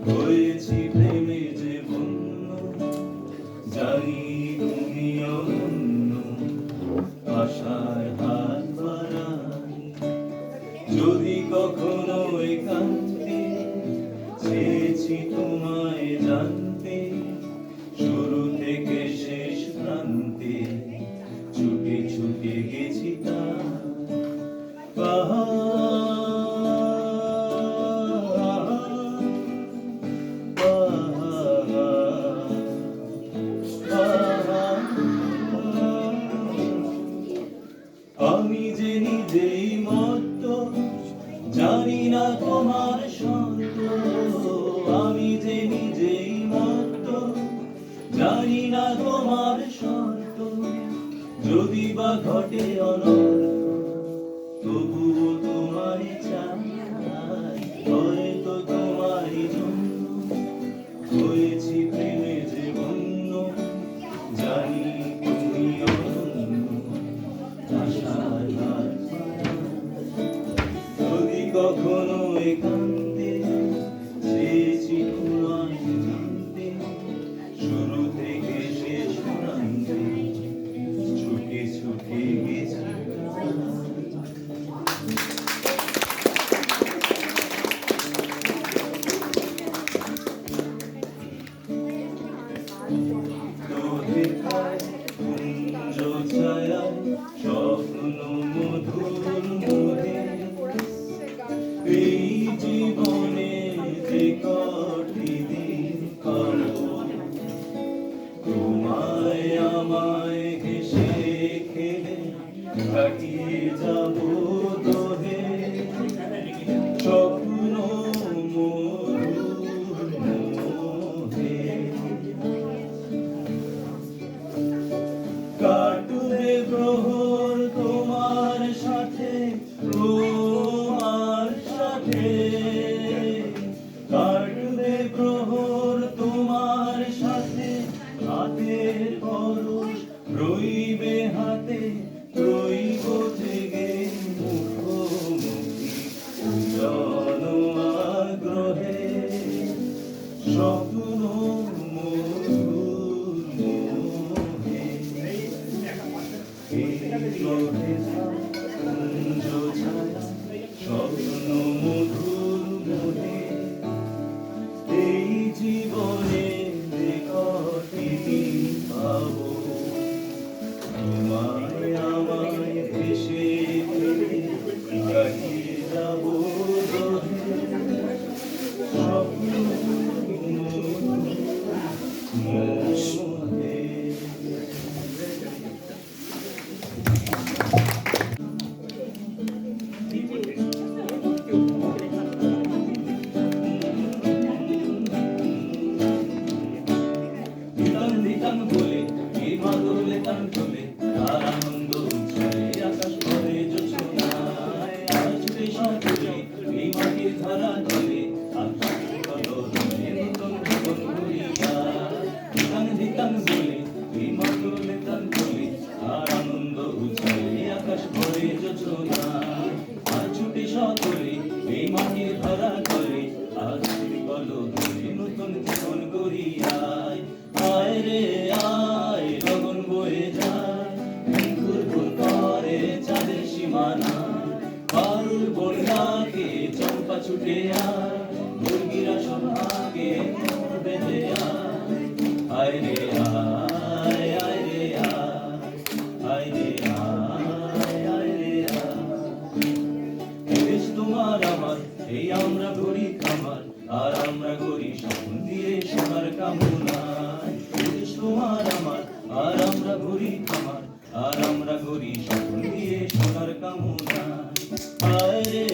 হয়েছি প্রেমে যে বন্য, জানি তুমি অনন্য, আশায় হাত বাড়াই। যদি কখনো একান্তে চেয়েছি তোমায় জানতে, শুরু থেকে শেষ প্রান্তে ছুটে ছুটে গেছি তার আমি যে নিজেই মত্ত, জানি না তোমার সন্ত। আমি যে নিজেই মত্ত, জানি না তোমার শর্ত। যদি বা ঘটে অনর্থ, তবুও তোমায় চাই। হয়তো তোমারই জন্য হয়েছি প্রেমে যে বন্য, জানি তুমি অনন্য, আশায় হাত বাড়াই। যদি কখনো একান্তে চেয়েছি তোমায় জানতে, শুরু থেকে শেষ প্রান্তে ছুটে ছুটে গেছি। তোদের পায়ে কুঞ্জ ছায়ায় স্বপ্ন মধুর মোহে, এই জীবনে যে কটি দিন কালো, তোমায় আমায় হেসে খেলে কাটিয়ে যাব দোহে। স্বপ্ন মধুর মোহে কাটবে প্রহর তোমার সাথে, তোমার সাথে কাটবে প্রহর তোমার সাথে। হাতের পরশ রইবে হাতে, রইব জেগে মুখোমুখি উড়ান আগ্রহে। স্বপ্ন মধুর মোহে কুঞ্জ ছায়া স্বপ্ন মধুর মোহে, এই জীবনে যে কটি দিন পাবো, তোমায় আমায় ভেসে ফেলে কাটিয়ে যাব দোহে। স্বপ্ন মোহে। দিতাম বলে এই মাদলে তান চলে, আর আনন্দ উচ্ছলে আকাশ ভরে জোছনায়। আজ বেশি এই মাটির ধারা চলে, আকাশের কলরবে নতুন জীবন ঘুরিয়া। দিতাম বলে এই মাদলে তান চলে, আর আনন্দ উচ্ছলে আকাশ ভরে জোছনায়। আজ ছুটে সকলে এই মাটির ধারা চলে, আকাশের কলরবে নতুন জীবন গড়িয়ায়। আয় রে আয় গগন বয়ে যায়, ঘুরঘুর করে চাঁদের সীমানা। পারুল বন্যাকে চম্পা ছুটে আয়, মুরগিরা সব আগে বেঁধে আয়। আয় রে আয়, আয় রে আয়, আয় রে আয়, আয় রে আয়। দেশ তোমার আমার, এই আমরা গড়ি খামার, আর আমরা গড়ি স্বপ্ন দিয়ে সোনার কামনায়। দেশ তোমার আমার, আর আমরা গড়ি খামার, আর আমরা গড়ি স্বপ্ন দিয়ে সোনার কামনায়। আয় রে